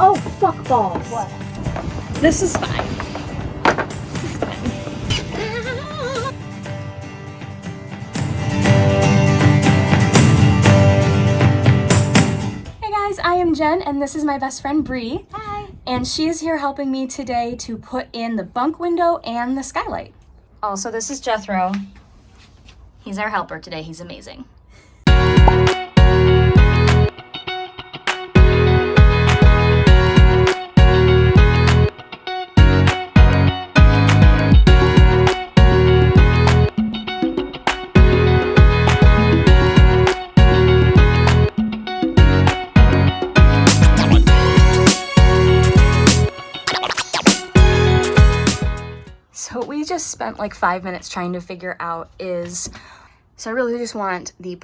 Oh, fuck balls. What? This is fine. This is fine. Hey guys, I am Jen and this is my best friend Bree. Hi. And she is here helping me today to put in the bunk window and the skylight. Also, this is Jethro. He's our helper today. He's amazing. So what we just spent like 5 minutes trying to figure out is, so I really just want the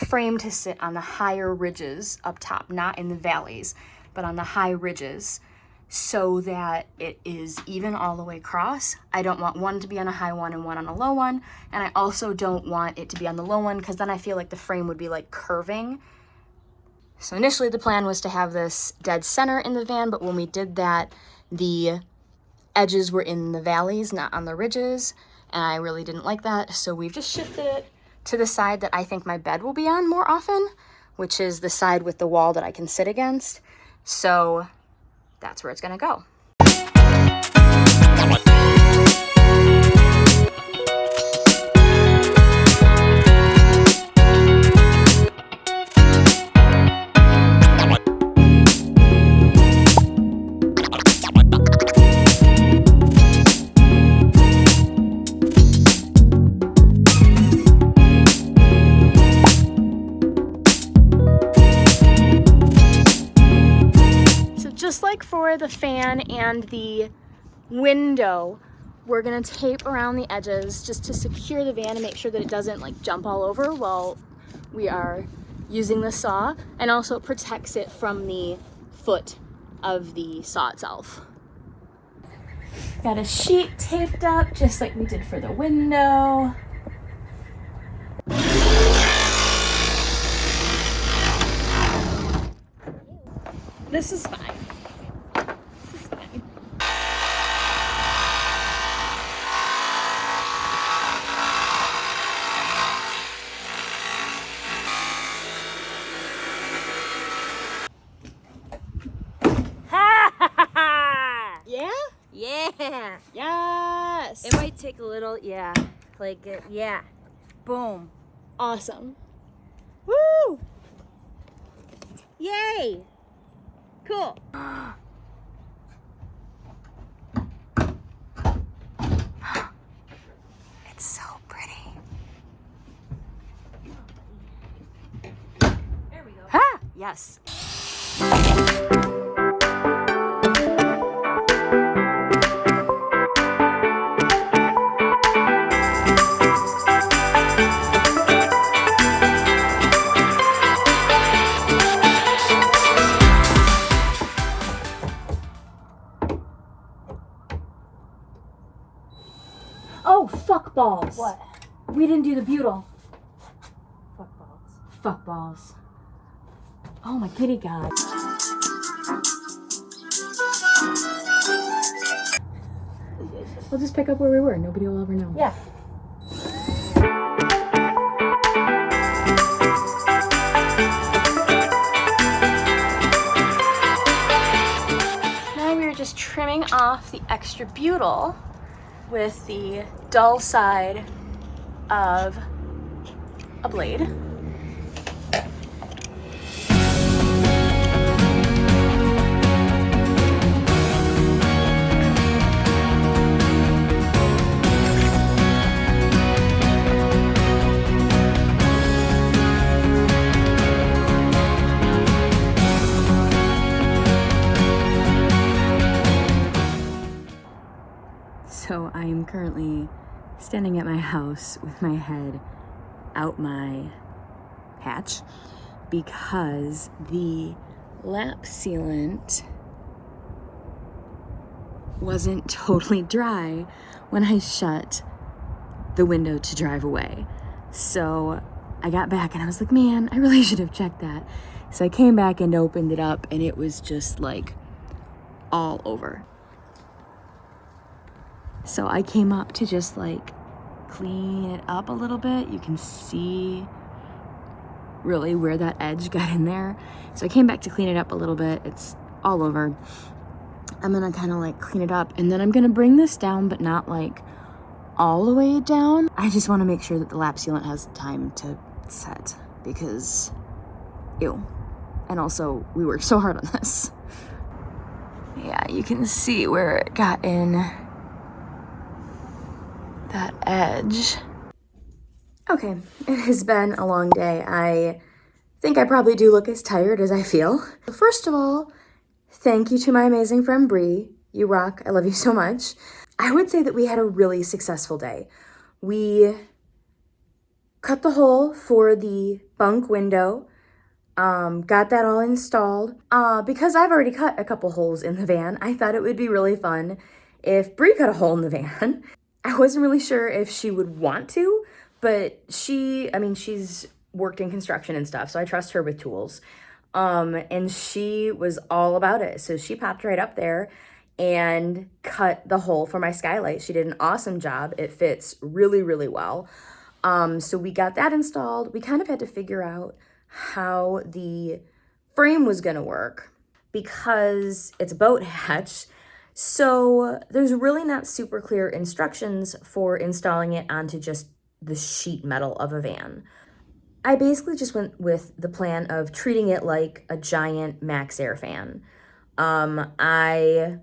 frame to sit on the higher ridges up top, not in the valleys, but on the high ridges, so that it is even all the way across. I don't want one to be on a high one and one on a low one, and I also don't want it to be on the low one because then I feel like the frame would be like curving. So initially the plan was to have this dead center in the van, but when we did that, the edges were in the valleys, not on the ridges, and I really didn't like that, so we've just shifted it to the side that I think my bed will be on more often, which is the side with the wall that I can sit against. So that's where it's gonna go. Just like for the fan and the window, we're gonna tape around the edges just to secure the van and make sure that it doesn't like jump all over while we are using the saw, and also protects it from the foot of the saw itself. Got a sheet taped up just like we did for the window. This is fine. Yeah? Yeah. Yes. It might take a little, yeah. Like, yeah. Boom. Awesome. Woo! Yay! Cool. It's so pretty. There we go. Ah, yes. Oh, fuck balls. What? We didn't do the butyl. Fuck balls. Fuck balls. Oh my kitty god. We'll just pick up where we were. Nobody will ever know. Yeah. Now we were just trimming off the extra butyl with the dull side of a blade. So I am currently standing at my house with my head out my hatch because the lap sealant wasn't totally dry when I shut the window to drive away. So I got back and I was like, man, I really should have checked that. So I came back and opened it up and it was just like all over. So I came up to just like clean it up a little bit. You can see really where that edge got in there. So I came back to clean it up a little bit. It's all over. I'm gonna kind of like clean it up, and then I'm gonna bring this down, but not like all the way down. I just want to make sure that the lap sealant has time to set, because ew. And also we worked so hard on this. Yeah, you can see where it got in that edge. Okay, it has been a long day. I think I probably do look as tired as I feel. First of all, thank you to my amazing friend Bree. You rock. I love you so much. I would say that we had a really successful day. We cut the hole for the bunk window, got that all installed. Because I've already cut a couple holes in the van, I thought it would be really fun if Bree cut a hole in the van. I wasn't really sure if she would want to, but she's worked in construction and stuff, so I trust her with tools. And she was all about it. So she popped right up there and cut the hole for my skylight. She did an awesome job. It fits really, really well. So we got that installed. We kind of had to figure out how the frame was gonna work because it's a boat hatch. So there's really not super clear instructions for installing it onto just the sheet metal of a van. I basically just went with the plan of treating it like a giant Max Air fan. I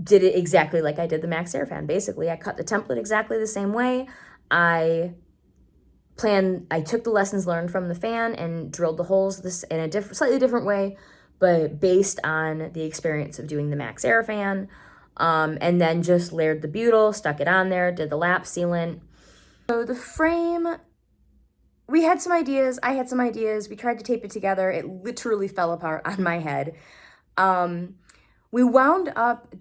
did it exactly like I did the Max Air fan. Basically, I cut the template exactly the same way. I took the lessons learned from the fan and drilled the holes in a slightly different way, but based on the experience of doing the Max Air fan, and then just layered the butyl, stuck it on there, did the lap sealant. So the frame, we had some ideas, I had some ideas, we tried to tape it together, it literally fell apart on my head. We wound up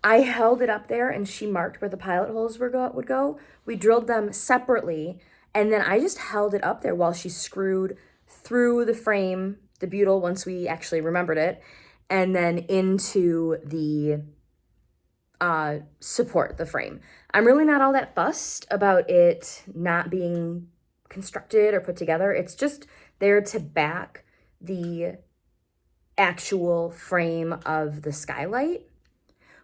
I held it up there and she marked where the pilot holes would go. We drilled them separately, and then I just held it up there while she screwed through the frame, the butyl, once we actually remembered it, and then into the support, the frame. I'm really not all that fussed about it not being constructed or put together. It's just there to back the actual frame of the Skylight.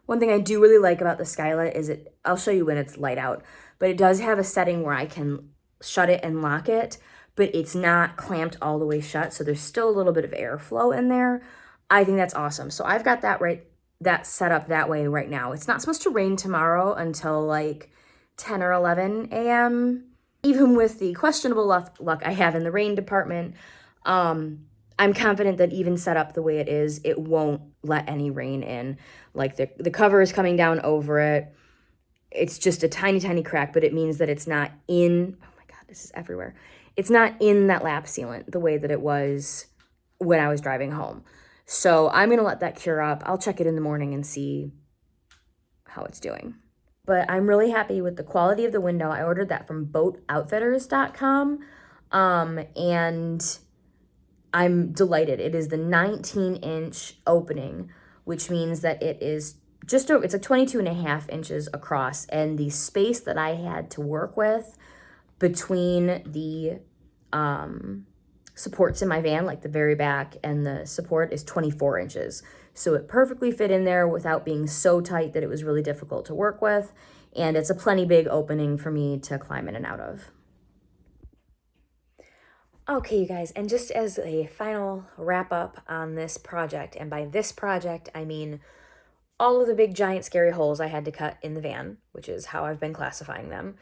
One thing I do really like about the Skylight is I'll show you when it's light out, but it does have a setting where I can shut it and lock it, but it's not clamped all the way shut, so there's still a little bit of airflow in there. I think that's awesome. So I've got that set up that way right now. It's not supposed to rain tomorrow until like 10 or 11 a.m. Even with the questionable luck I have in the rain department, I'm confident that even set up the way it is, it won't let any rain in. Like the cover is coming down over it. It's just a tiny, tiny crack, but it means that it's not in, oh my God, this is everywhere. It's not in that lap sealant the way that it was when I was driving home. So I'm gonna let that cure up. I'll check it in the morning and see how it's doing. But I'm really happy with the quality of the window. I ordered that from boatoutfitters.com, and I'm delighted. It is the 19-inch opening, which means that it is it's like 22 and a half inches across, and the space that I had to work with between the supports in my van, like the very back and the support, is 24 inches. So it perfectly fit in there without being so tight that it was really difficult to work with, and it's a plenty big opening for me to climb in and out of. Okay, you guys, and just as a final wrap up on this project, and by this project, I mean all of the big giant scary holes I had to cut in the van, which is how I've been classifying them,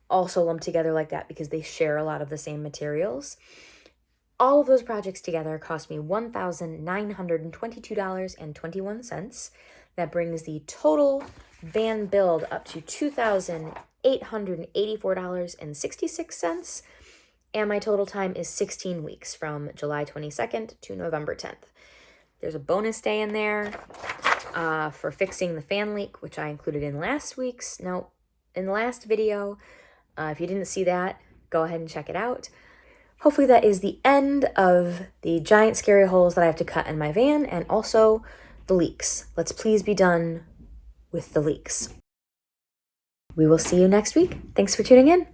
also lumped together like that because they share a lot of the same materials. All of those projects together cost me $1,922.21. That brings the total van build up to $2,884.66. And my total time is 16 weeks from July 22nd to November 10th. There's a bonus day in there for fixing the fan leak, which I included in the last video. If you didn't see that, go ahead and check it out. hopefully that is the end of the giant scary holes that I have to cut in my van and also the leaks. Let's please be done with the leaks. We will see you next week. Thanks for tuning in.